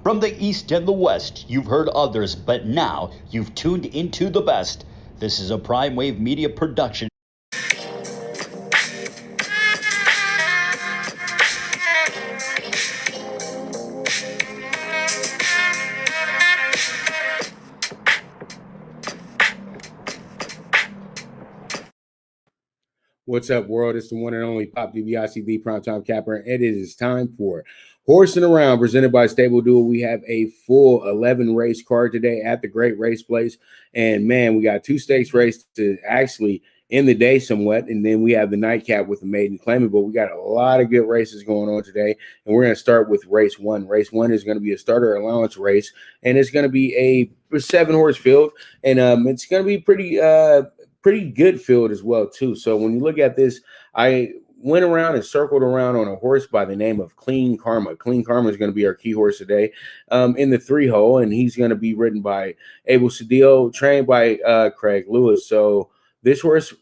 From the East and the West, you've heard others, but now you've tuned into the best. This is a Prime Wave Media production. What's up, world? It's the one and only Pop DBICB Primetime Capper, and it is time for Horsin Around, presented by Stable Duel. We have a full 11 race card today at the Great Race Place, and man, we got 2 stakes races to actually end the day somewhat, and then we have the nightcap with the Maiden claiming. But we got a lot of good races going on today, and we're going to start with race 1. Race 1 is going to be a starter allowance race, and it's going to be a 7-horse field, and it's going to be pretty good field as well too. So when you look at this, I went around and circled around on a horse by the name of Kleen Karma. Kleen Karma is going to be our key horse today in the 3-hole, and he's going to be ridden by Abel Cedillo, trained by Craig Lewis. So this horse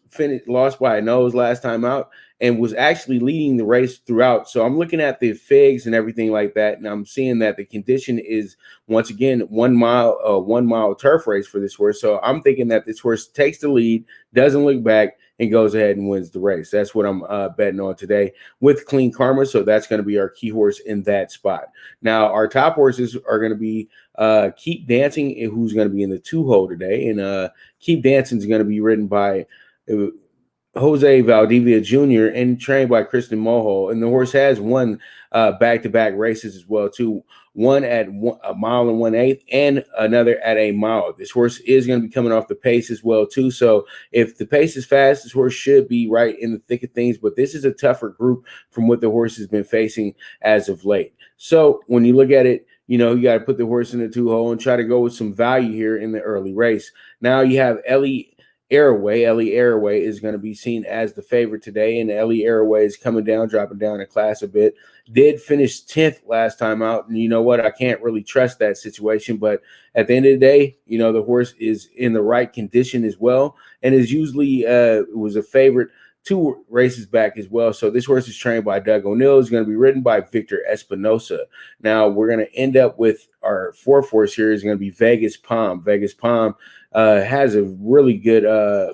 lost by a nose last time out and was actually leading the race throughout. So I'm looking at the figs and everything like that, and I'm seeing that the condition is once again 1 mile turf race for this horse. So I'm thinking that this horse takes the lead, doesn't look back, and goes ahead and wins the race. That's what I'm betting on today with Kleen Karma. So that's going to be our key horse in that spot. Now our top horses are going to be Keep Dancing, who's going to be in the 2-hole today, and Keep Dancing is going to be ridden by Jose Valdivia Jr. and trained by Kristen Mulhall. And the horse has won back-to-back races as well too. One at 1 mile and 1/8 and another at a mile. This horse is going to be coming off the pace as well too. So if the pace is fast, this horse should be right in the thick of things. But this is a tougher group from what the horse has been facing as of late. So when you look at it, you know, you got to put the horse in the 2-hole and try to go with some value here in the early race. Now you have Ellie Arroway is going to be seen as the favorite today, and Ellie Arroway is coming down, dropping down in class a bit. Did finish 10th last time out, and you know what? I can't really trust that situation, but at the end of the day, you know, the horse is in the right condition as well, and is usually was a favorite 2 races back as well. So this horse is trained by Doug O'Neill. Is going to be ridden by Victor Espinosa. Now we're going to end up with our 4th horse here is going to be Vegas Palm. Vegas Palm has a really good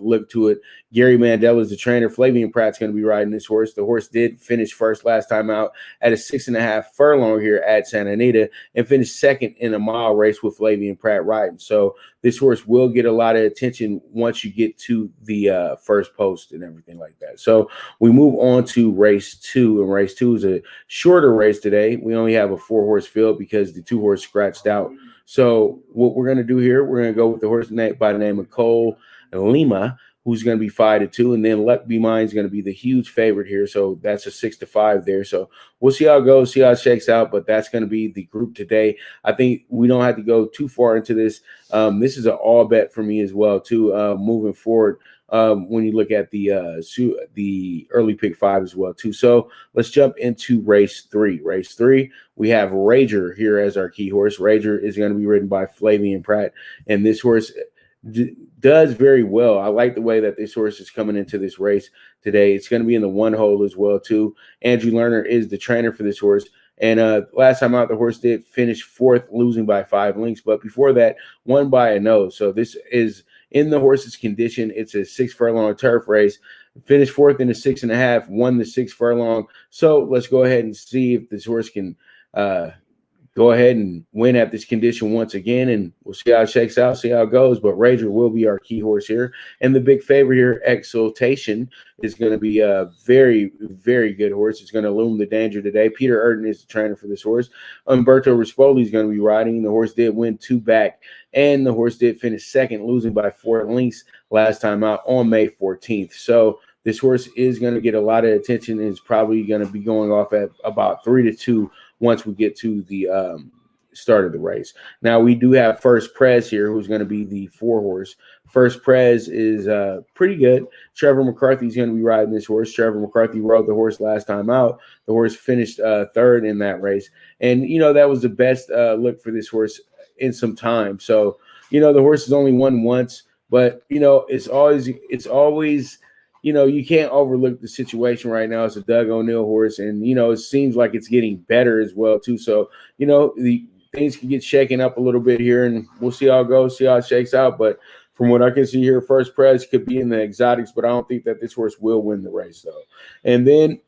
look to it. Gary Mandela is the trainer. Flavian Pratt's going to be riding this horse. The horse did finish first last time out at a 6.5 furlong here at Santa Anita and finished second in a mile race with Flavian Pratt riding. So this horse will get a lot of attention once you get to the first post and everything like that. So we move on to race 2, and race 2 is a shorter race today. We only have a 4-horse field because the 2-horse scratched out. So what we're going to do here, we're going to go with the horse by the name of Chollima, who's going to be 5-2, and then Luck Be Mine is going to be the huge favorite here. So that's a 6-5 there. So we'll see how it goes, see how it shakes out, but that's going to be the group today. I think we don't have to go too far into this. This is an all bet for me as well too, moving forward. When you look at the early pick 5 as well too. So let's jump into race 3. Race 3, we have Rager here as our key horse. Rager is going to be ridden by Flavian Pratt, and this horse does very well. I like the way that this horse is coming into this race today. It's going to be in the 1-hole as well too. Andrew Lerner is the trainer for this horse. And last time out, the horse did finish 4th, losing by 5 lengths. But before that, won by a nose. So this is in the horse's condition. It's a 6-furlong turf race. Finished 4th in the 6.5, won the 6 furlong. So let's go ahead and see if this horse can go ahead and win at this condition once again, and we'll see how it shakes out, see how it goes. But Rager will be our key horse here. And the big favorite here, Exultation, is going to be a very, very good horse. It's going to loom the danger today. Peter Erden is the trainer for this horse. Umberto Rispoli is going to be riding. The horse did win 2 back, and the horse did finish second, losing by 4 lengths last time out on May 14th. So this horse is going to get a lot of attention and is probably going to be going off at about 3-2 once we get to the start of the race. Now we do have First Prez here, who's going to be the 4-horse. First Prez is pretty good. Trevor McCarthy is going to be riding this horse. Trevor McCarthy rode the horse last time out. The horse finished 3rd in that race, and you know that was the best look for this horse in some time. So you know the horse has only won once, but you know it's always you know, you can't overlook the situation right now. It's a Doug O'Neill horse, and, you know, it seems like it's getting better as well, too. So, you know, the things can get shaken up a little bit here, and we'll see how it goes, see how it shakes out. But from what I can see here, First Prez could be in the exotics, but I don't think that this horse will win the race, though. And then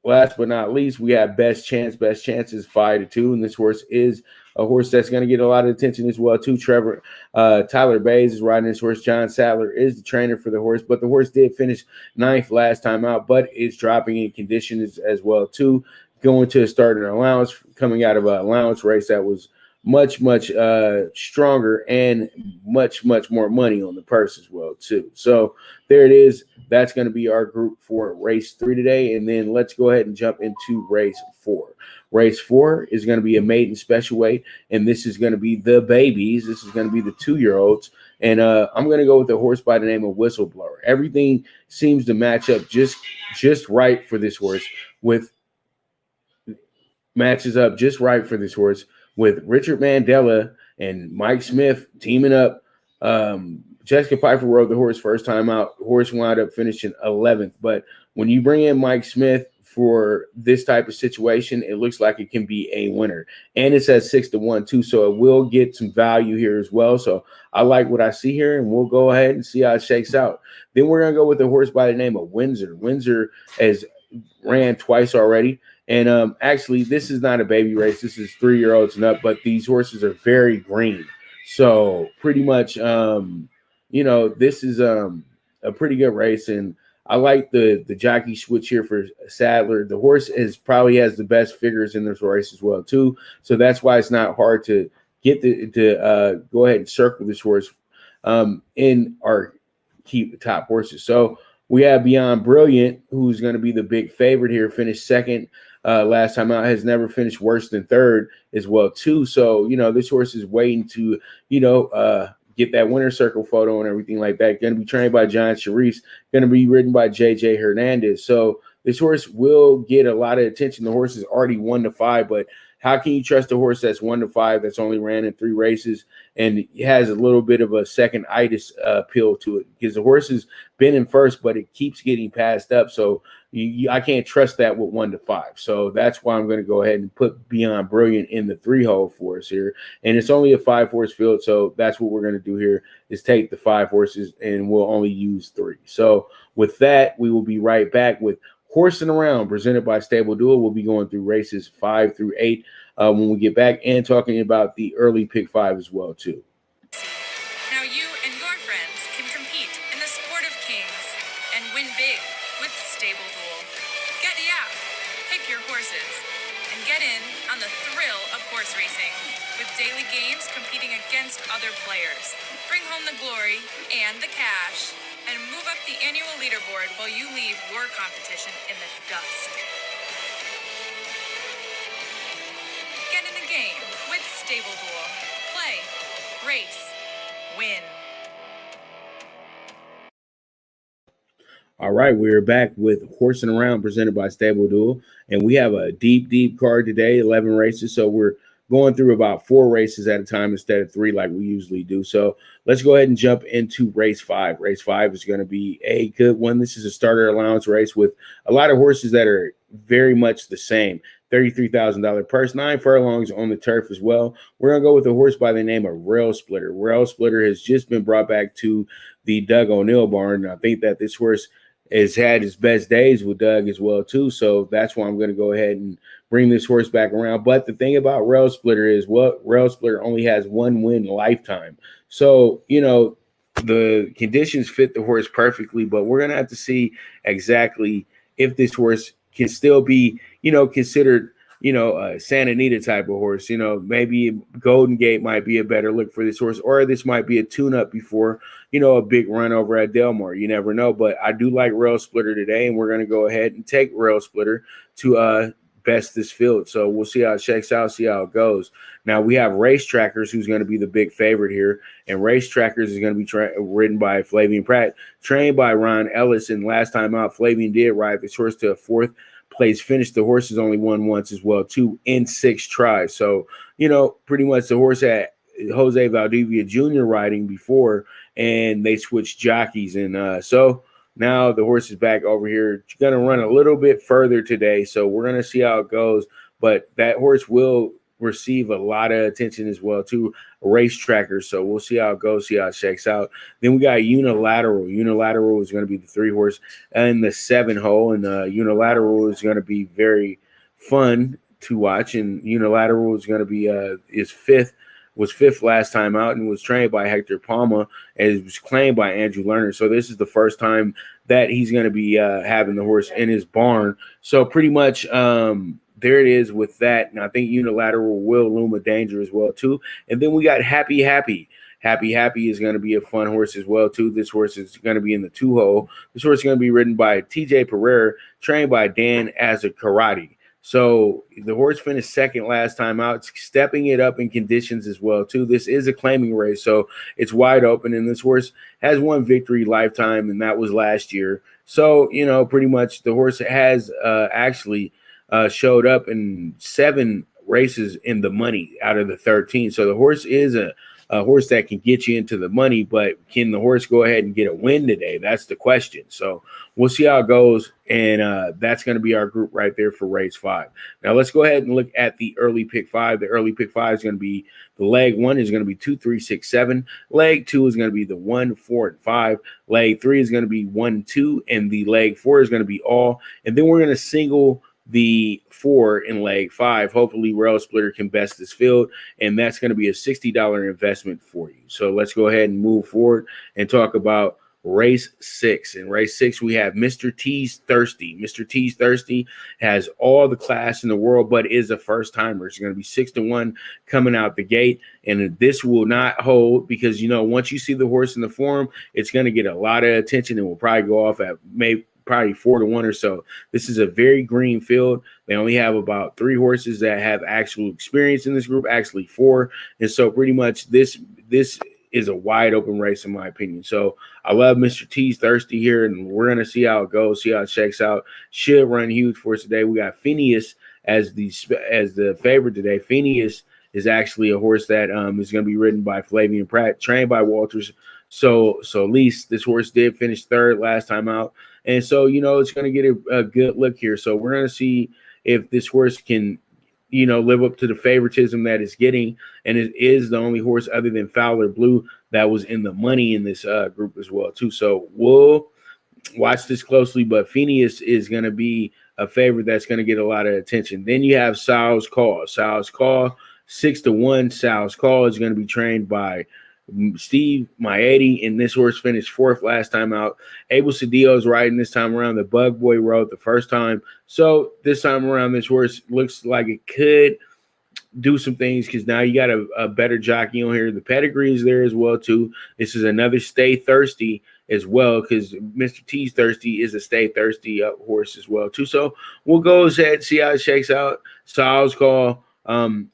last but not least, we have Best Chance. Best Chance is 5-2, and this horse is a horse that's going to get a lot of attention as well, too. Tyler Bays is riding this horse. John Sadler is the trainer for the horse, but the horse did finish 9th last time out, but is dropping in condition as well, too. Going to a starting allowance, coming out of an allowance race that was much stronger and much more money on the purse as well, too. So there it is. That's going to be our group for race 3 today. And then let's go ahead and jump into race 4. Race 4 is going to be a maiden special weight, and this is going to be the babies. This is going to be the 2-year-olds. And I'm going to go with a horse by the name of Whistleblower. Everything seems to match up just right for this horse with Richard Mandela and Mike Smith teaming up. Jessica Pfeiffer rode the horse first time out. Horse wound up finishing 11th. But when you bring in Mike Smith for this type of situation, it looks like it can be a winner. And it's at 6-1 too, so it will get some value here as well. So I like what I see here, and we'll go ahead and see how it shakes out. Then we're going to go with a horse by the name of Windsor. Windsor has ran twice already. And actually, this is not a baby race. This is 3-year-olds and up, but these horses are very green. So pretty much, this is a pretty good race. And I like the jockey switch here for Sadler. The horse probably has the best figures in this race as well, too. So that's why it's not hard to get to go ahead and circle this horse in our key top horses. So we have Beyond Brilliant, who's going to be the big favorite here, finished 2nd. Last time out, has never finished worse than 3rd as well, too. So, this horse is waiting to, get that winner circle photo and everything like that. Going to be trained by John Sharice, going to be ridden by J.J. Hernandez. So this horse will get a lot of attention. The horse is already 1-5, but how can you trust a horse that's 1-5 that's only ran in 3 races and has a little bit of a second-itis appeal to it? Because the horse has been in first, but it keeps getting passed up. So I can't trust that with 1-5. So that's why I'm going to go ahead and put Beyond Brilliant in the 3-hole for us here. And it's only a 5-horse field, so that's what we're going to do here is take the 5 horses, and we'll only use 3. So with that, we will be right back with Horsin' Around, presented by Stable Duel. We'll be going through races 5 through 8 when we get back, and talking about the early pick 5 as well, too. Now you and your friends can compete in the sport of kings and win big with Stable Duel. Get the app, pick your horses, and get in on the thrill of horse racing with daily games competing against other players. Bring home the glory and the cash, and move up the annual leaderboard while you leave your competition in the dust. Get in the game with Stable Duel. Play, race, win. All right, we're back with Horsin' Around, presented by Stable Duel, and we have a deep card today, 11 races. So we're going through about 4 races at a time instead of 3 like we usually do. So let's go ahead and jump into race 5. Race 5 is going to be a good one. This is a starter allowance race with a lot of horses that are very much the same. $33,000 purse, 9 furlongs on the turf as well. We're going to go with a horse by the name of Railsplitter. Railsplitter has just been brought back to the Doug O'Neill barn. I think that this horse has had his best days with Doug as well, too. So that's why I'm going to go ahead and bring this horse back around. But the thing about Railsplitter is Railsplitter only has 1 win lifetime. So, the conditions fit the horse perfectly, but we're going to have to see exactly if this horse can still be, considered, a Santa Anita type of horse. Maybe Golden Gate might be a better look for this horse, or this might be a tune-up before, a big run over at Delmar. You never know, but I do like Railsplitter today, and we're going to go ahead and take Railsplitter to best this field. So we'll see how it shakes out, see how it goes. Now we have Race Trackers, who's going to be the big favorite here, and Race Trackers is going to be ridden by Flavian Pratt, trained by Ron Ellis, and last time out, Flavian did ride this horse to a 4th place finish. The horse has only won once as well, 2 in 6 tries. So, pretty much the horse had Jose Valdivia Jr. riding before, and they switched jockeys. And so now the horse is back over here. Going to run a little bit further today, so we're going to see how it goes. But that horse will receive a lot of attention as well too. Race trackers. So we'll see how it goes, see how it shakes out. Then we got Unilateral. Unilateral is going to be the 3 horse and the 7 hole, and Unilateral is going to be very fun to watch. And Unilateral is going to be was fifth last time out and was trained by Hector Palma, and it was claimed by Andrew Lerner. So this is the first time that he's going to be having the horse in his barn. So pretty much there it is with that. And I think Unilateral will loom a danger as well too. And then we got Happy Happy. Happy Happy is going to be a fun horse as well too. This horse is going to be in the 2 hole. This horse is going to be ridden by TJ Pereira, trained by Dan Azakarate. So the horse finished second last time out, stepping it up in conditions as well too. This is a claiming race, so it's wide open, and this horse has 1 victory lifetime, and that was last year. So, pretty much the horse has actually showed up in 7 races in the money out of the 13. So the horse is a horse that can get you into the money, but can the horse go ahead and get a win today? That's the question. So we'll see how it goes, and that's going to be our group right there for race 5. Now let's go ahead and look at the early pick 5. The early pick 5 is going to be the leg 1 is going to be 2, 3, 6, 7. Leg 2 is going to be the 1, 4, and 5. Leg 3 is going to be 1, 2, and the leg 4 is going to be all. And then we're going to single the 4 in leg 5. Hopefully Railsplitter can best this field, and that's going to be a $60 investment for you. So let's go ahead and move forward and talk about race 6. In race 6, we have Mr. T's Thirsty. Mr. T's Thirsty has all the class in the world, but is a first timer. It's going to be 6-1 coming out the gate, and this will not hold because once you see the horse in the form, it's going to get a lot of attention and will probably go off at probably 4-1 or so. This is a very green field. They only have about 3 horses that have actual experience in this group, actually 4. And so pretty much this is a wide open race in my opinion. So I love Mr. T's Thirsty here, and we're going to see how it goes, see how it shakes out. Should run huge for us today. We got Phineas as the favorite today. Phineas is actually a horse that is going to be ridden by Flavian Pratt, trained by Walters. So Least, this horse did finish 3rd last time out. And so, it's going to get a good look here. So we're going to see if this horse can, live up to the favoritism that it's getting. And it is the only horse other than Fowler Blue that was in the money in this group as well, too. So we'll watch this closely. But Phineas is going to be a favorite that's going to get a lot of attention. Then you have Sal's Call. Sal's Call, 6-1. Sal's Call is going to be trained by Steve Maiden, and this horse finished 4th last time out. Abel Cedillo is riding this time around. The Bug Boy rode the first time. So this time around, this horse looks like it could do some things because now you got a better jockey on here. The pedigree is there as well, too. This is another Stay Thirsty as well because Mr. T's Thirsty is a Stay Thirsty horse as well, too. So we'll go ahead, see how it shakes out. Sal's Call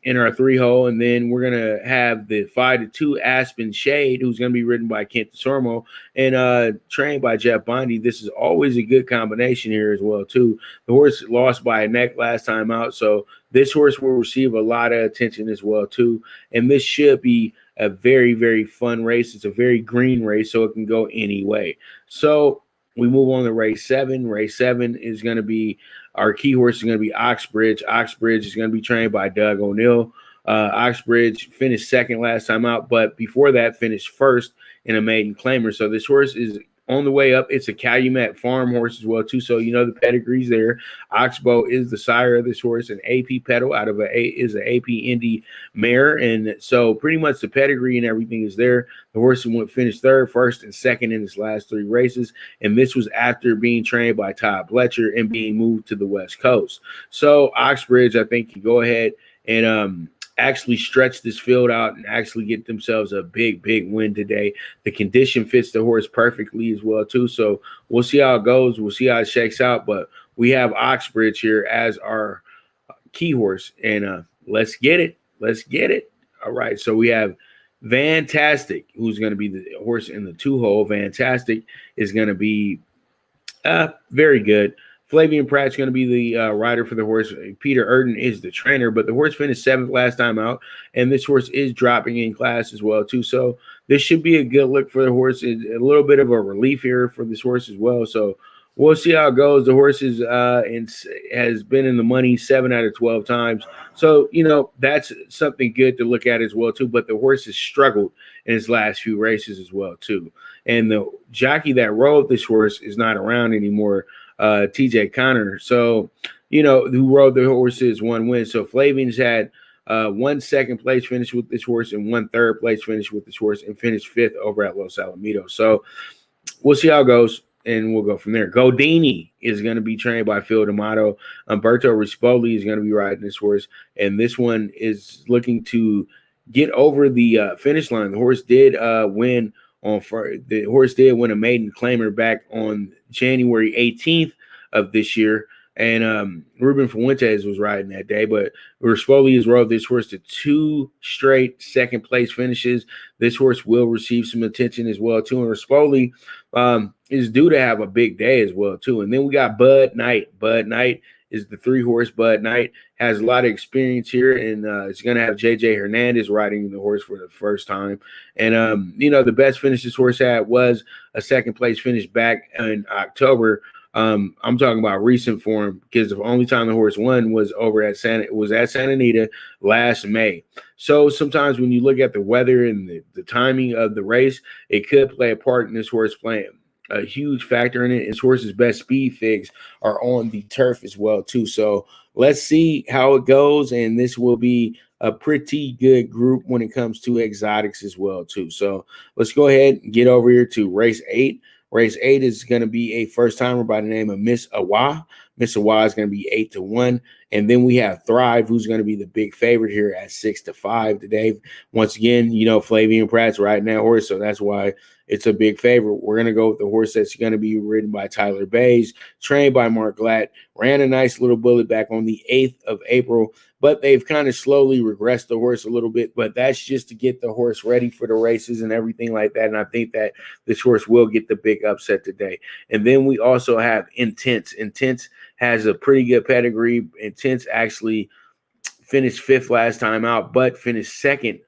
in our 3 hole, and then we're gonna have the 5-2 Aspen Shade, who's gonna be ridden by Kent Sormo and trained by Jeff Bondy. This is always a good combination here as well too. The horse lost by a neck last time out, so this horse will receive a lot of attention as well too. And this should be a very, very fun race. It's a very green race, so it can go any way. So we move on to race 7. Race 7 is going to be our key horse is going to be Oxbridge. Oxbridge is going to be trained by Doug O'Neill. Oxbridge finished 2nd last time out, but before that finished 1st in a maiden claimer. So this horse is on the way up. It's a Calumet farm horse as well too, so the pedigree's there. Oxbow is the sire of this horse, and AP Pedal out of is an AP Indy mare, and so pretty much the pedigree and everything is there. The horse finished 3rd, 1st, and 2nd in his last 3 races, and this was after being trained by Todd Bletcher and being moved to the West Coast. So Oxbridge, I think, can go ahead and actually stretch this field out and actually get themselves a big win today. The condition fits the horse perfectly as well too, so we'll see how it goes. We'll see how it shakes out, but we have Oxbridge here as our key horse, and let's get it. All right, so we have Fantastic, who's going to be the horse in the 2 hole. Fantastic is going to be very good. Flavian Pratt's going to be the rider for the horse. Peter Erden is the trainer, but the horse finished 7th last time out, and this horse is dropping in class as well too. So this should be a good look for the horse. It's a little bit of a relief here for this horse as well. So We'll see how it goes. The horse has been in the money 7 out of 12 times. So, that's something good to look at as well, too. But the horse has struggled in his last few races as well, too. And the jockey that rode this horse is not around anymore, TJ Connor. So, who rode the horses, one win. So Flavian's had one second place finish with this horse and one third place finish with this horse and finished fifth over at Los Alamitos. So we'll see how it goes, and we'll go from there. Godini is going to be trained by Phil D'Amato. Umberto Rispoli is going to be riding this horse, and this one is looking to get over the finish line. The horse did win a maiden claimer back on January 18th of this year. And Ruben Fuentes was riding that day, but Rispoli has rode this horse to 2 straight second place finishes. This horse will receive some attention as well, too. And Rispoli is due to have a big day as well, too. And then we got Bud Knight. Bud Knight is the 3-horse. Bud Knight has a lot of experience here, and it's going to have JJ Hernandez riding the horse for the first time. And, the best finish this horse had was a second place finish back in October. I'm talking about recent form, because the only time the horse won was at Santa Anita last May. So sometimes when you look at the weather and the timing of the race, it could play a part in this horse playing a huge factor in it. His horse's best speed figs are on the turf as well, too. So let's see how it goes, and this will be a pretty good group when it comes to exotics as well, too. So let's go ahead and get over here to race 8. Race 8 is going to be a first-timer by the name of Miss Awa. Miss Awa is going to be 8-1. And then we have Thrive, who's going to be the big favorite here at 6-5 today. Once again, Flavian Pratt's riding that horse, so that's why it's a big favorite. We're going to go with the horse that's going to be ridden by Tyler Bays, trained by Mark Glatt. Ran a nice little bullet back on the 8th of April, but they've kind of slowly regressed the horse a little bit. But that's just to get the horse ready for the races and everything like that. And I think that this horse will get the big upset today. And then we also have Intense. Intense has a pretty good pedigree. Intense actually finished 5th last time out, but finished 2nd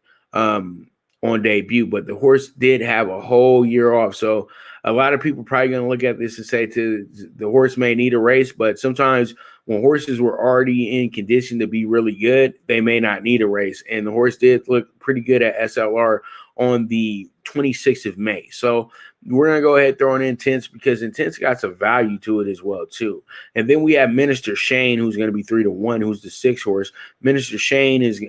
on debut. But the horse did have a whole year off. So a lot of people probably going to look at this and say the horse may need a race, but sometimes when horses were already in condition to be really good, they may not need a race. And the horse did look pretty good at SLR on the 26th of May. So we're going to go ahead and throw in Intense, because Intense got some value to it as well, too. And then we have Minister Shane, who's going to be 3-1, who's the 6th horse. Minister Shane is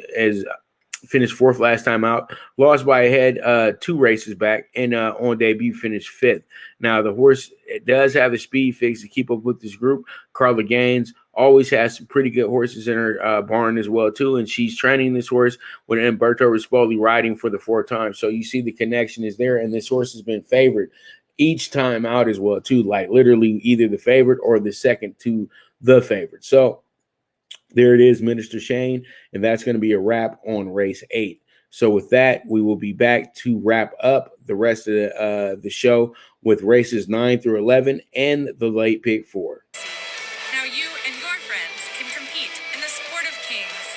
finished 4th last time out, lost by a head 2 races back, and on debut finished 5th. Now, the horse does have the speed fix to keep up with this group. Carla Gaines always has some pretty good horses in her barn as well, too, and she's training this horse with Umberto Rispoli riding for the 4th time. So you see the connection is there, and this horse has been favored each time out as well, too, like literally either the favorite or the second to the favorite. So there it is, Minister Shane, and that's going to be a wrap on race 8. So with that, we will be back to wrap up the rest of the show with races 9 through 11 and the late pick 4. Now you and your friends can compete in the sport of kings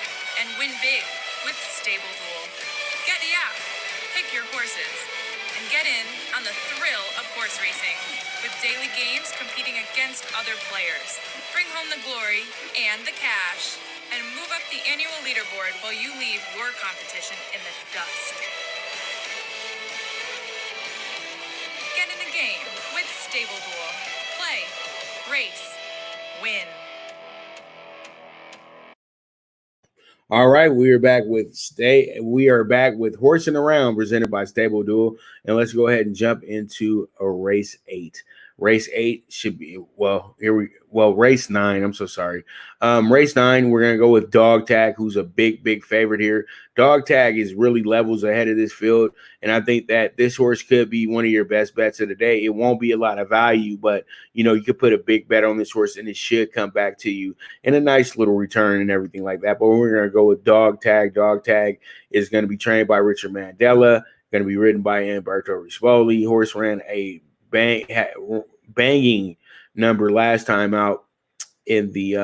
and win big with Stable Duel. Get the app, pick your horses, and get in on the thrill of horse racing with daily games competing against other players. Bring home the glory and the cash, and move up the annual leaderboard while you leave your competition in the dust. Get in the game with Stable Duel. Play, race, win. All right, we are back with Horsin Around, presented by Stable Duel, and let's go ahead and jump into a race 8. Race 8 should be race 9. I'm so sorry. Race 9, we're gonna go with Dogtag, who's a big favorite here. Dogtag is really levels ahead of this field, and I think that this horse could be one of your best bets of the day. It won't be a lot of value, but you could put a big bet on this horse, and it should come back to you in a nice little return and everything like that. But we're gonna go with Dogtag. Dogtag is gonna be trained by Richard Mandela, gonna be ridden by Umberto Rispoli. Horse ran a banging number last time out in the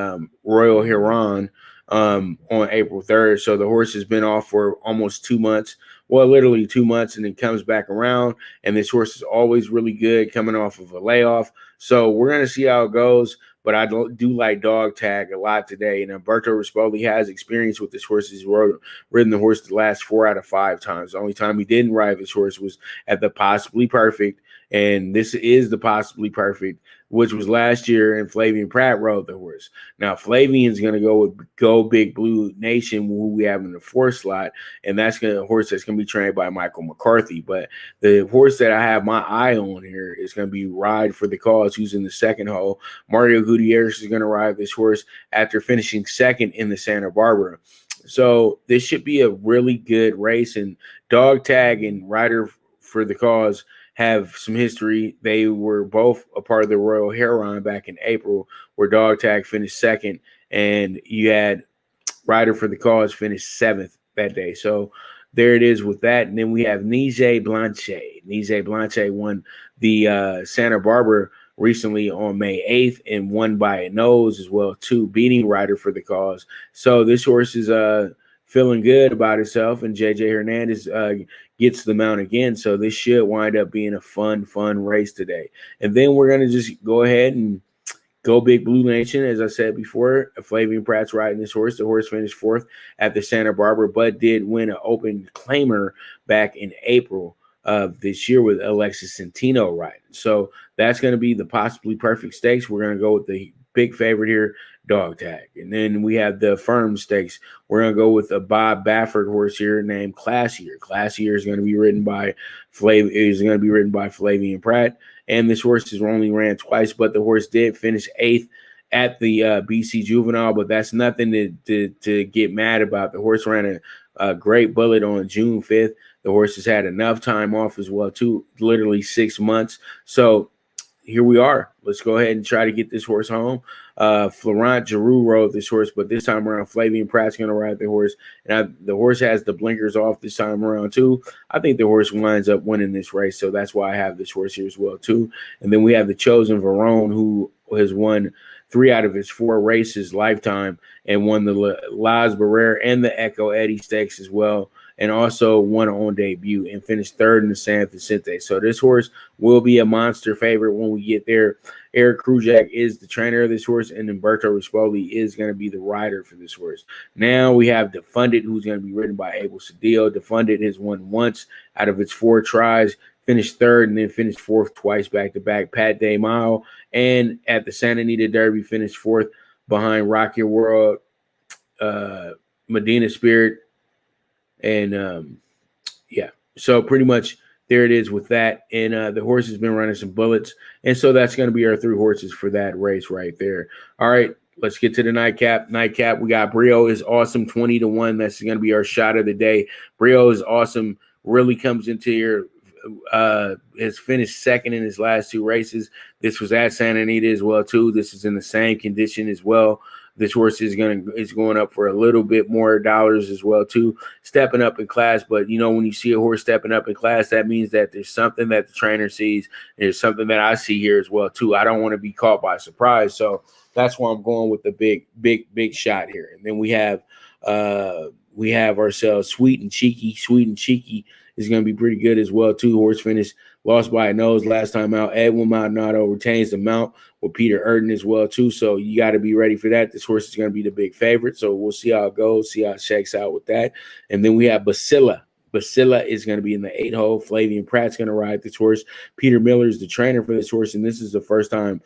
Royal Huron on April 3rd. So the horse has been off for almost 2 months. Well, literally 2 months, and then comes back around. And this horse is always really good coming off of a layoff. So we're going to see how it goes. But I do like Dogtag a lot today. And Umberto Rispoli has experience with this horse. He's ridden the horse the last 4 out of 5 times. The only time he didn't ride this horse was at the Possibly Perfect. And this is the Possibly Perfect, which was last year, and Flavian Pratt rode the horse. Now, Flavian's going to go with Go Big Blue Nation, who we have in the 4th slot, and that's a horse that's going to be trained by Michael McCarthy. But the horse that I have my eye on here is going to be Ride for the Cause, who's in the 2nd hole. Mario Gutierrez is going to ride this horse after finishing 2nd in the Santa Barbara. So this should be a really good race, and Dogtag and Rider for the Cause have some history. They were both a part of the Royal Heron back in April, where Dogtag finished 2nd, and you had Rider for the Cause finish 7th that day. So there it is with that. And then we have Nije Blanchet. Nije Blanchet won the Santa Barbara recently on May 8th and won by a nose as well, too, beating Rider for the Cause. So this horse is feeling good about himself, and JJ Hernandez gets the mount again. So this should wind up being a fun race today. And then we're going to just go ahead and Go Big Blue Nation. As I said before, Flavian Pratt's riding this horse. The horse finished 4th at the Santa Barbara, but did win an open claimer back in April of this year with Alexis Centino riding. So that's going to be the Possibly Perfect Stakes. We're going to go with the big favorite here, Dogtag. And then we have the Affirmed Stakes. We're going to go with a Bob Baffert horse here named Classier. Classier is going to be ridden by Flavian Pratt. And this horse has only ran twice, but the horse did finish 8th at the BC Juvenile, but that's nothing to get mad about. The horse ran a great bullet on June 5th. The horse has had enough time off as well, too, literally 6 months. So here we are. Let's go ahead and try to get this horse home. Florent Giroux rode this horse, but this time around, Flavian Pratt's going to ride the horse. And the horse has the blinkers off this time around, too. I think the horse winds up winning this race, so that's why I have this horse here as well, too. And then we have the Chosen Verone, who has won 3 out of his 4 races lifetime and won the Las Barrera and the Echo Eddie Stakes as well, and also won on debut and finished 3rd in the San Vicente. So this horse will be a monster favorite when we get there. Eric Krujak is the trainer of this horse, and Umberto Rispoli is going to be the rider for this horse. Now we have Defunded, who's going to be ridden by Abel Cedillo. Defunded has won once out of its 4 tries, finished 3rd, and then finished 4th twice back-to-back. Pat Day Mile, and at the Santa Anita Derby, finished 4th behind Rock Your World, Medina Spirit, and yeah. So pretty much there it is with that. And the horse has been running some bullets. And so that's going to be our 3 horses for that race right there. All right, let's get to the nightcap. Nightcap, we got Brio is awesome, 20-1. That's going to be our shot of the day. Brio is awesome, really comes into here. Has finished 2nd in his last 2 races. This was at Santa Anita as well, too. This is in the same condition as well. This horse is going up for a little bit more dollars as well, too, stepping up in class. But, you know, when you see a horse stepping up in class, that means that there's something that the trainer sees. There's something that I see here as well, too. I don't want to be caught by surprise. So that's why I'm going with the big shot here. And then we have ourselves Sweet and Cheeky. Sweet and Cheeky is going to be pretty good as well, too. Horse finished, lost by a nose last time out. Edwin Maldonado retains the mount with Peter Erden as well, too. So you got to be ready for that. This horse is going to be the big favorite. So we'll see how it goes, see how it shakes out with that. And then we have Basila. Basila is going to be in the 8 hole. Flavian Pratt's going to ride this horse. Peter Miller is the trainer for this horse, and this is the first time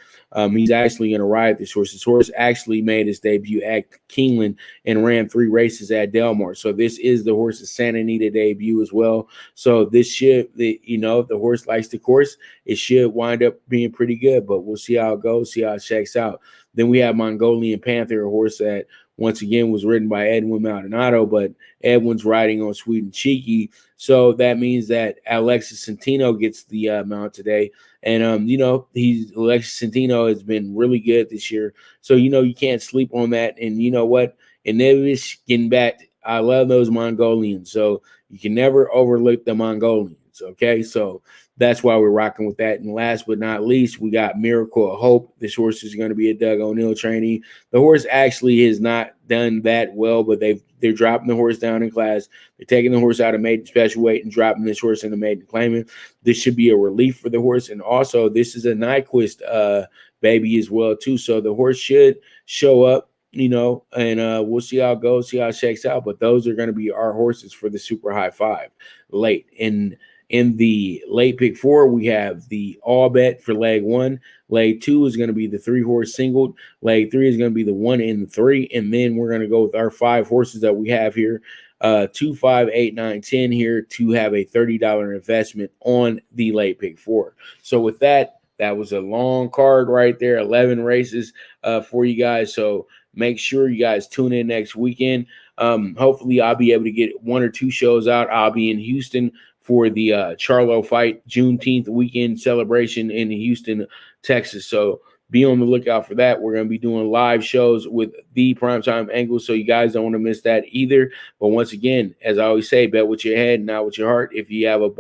he's actually going to ride this horse. This horse actually made his debut at Keeneland and ran 3 races at Del Mar. So this is the horse's Santa Anita debut as well. So this should, you know, if the horse likes the course, it should wind up being pretty good, but we'll see how it goes, see how it shakes out. Then we have Mongolian Panther, a horse that once again was ridden by Edwin Maldonado, but Edwin's riding on Sweet and Cheeky. So that means that Alexis Centino gets the mount today. And, you know, Alexis Centino has been really good this year. So, you know, you can't sleep on that. And you know what? And getting back, I love those Mongolians. So you can never overlook the Mongolians. odds. Okay, so that's why we're rocking with that. And last but not least, we got Miracle of Hope. This horse is going to be a Doug O'Neill trainee. The horse actually has not done that well, but they're dropping the horse down in class. They're taking the horse out of maiden special weight and dropping this horse in the maiden claimant. This should be a relief for the horse. And also, this is a Nyquist baby as well, too. So the horse should show up, you know, and we'll see how it goes, see how it shakes out. But those are going to be our horses for the Super High Five late. In the late pick 4, we have the all bet for leg 1. Leg 2 is going to be the 3-horse singled. Leg 3 is going to be the 1 and the 3. And then we're going to go with our 5 horses that we have here, 2, 5, 8, 9, 10 here to have a $30 investment on the late pick 4. So with that, that was a long card right there, 11 races for you guys. So make sure you guys tune in next weekend. Hopefully I'll be able to get 1 or 2 shows out. I'll be in Houston for the Charlo fight, Juneteenth weekend celebration in Houston, Texas. So be on the lookout for that. We're going to be doing live shows with the Primetime Angle, so you guys don't want to miss that either. But once again, as I always say, bet with your head, not with your heart. If you have a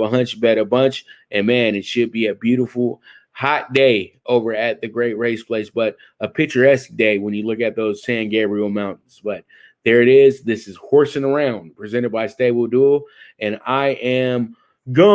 hunch, bet a bunch. And man, it should be a beautiful, hot day over at the Great Race Place, but a picturesque day when you look at those San Gabriel Mountains. But there it is. This is Horsin' Around, presented by Stable Duel, and I am gone.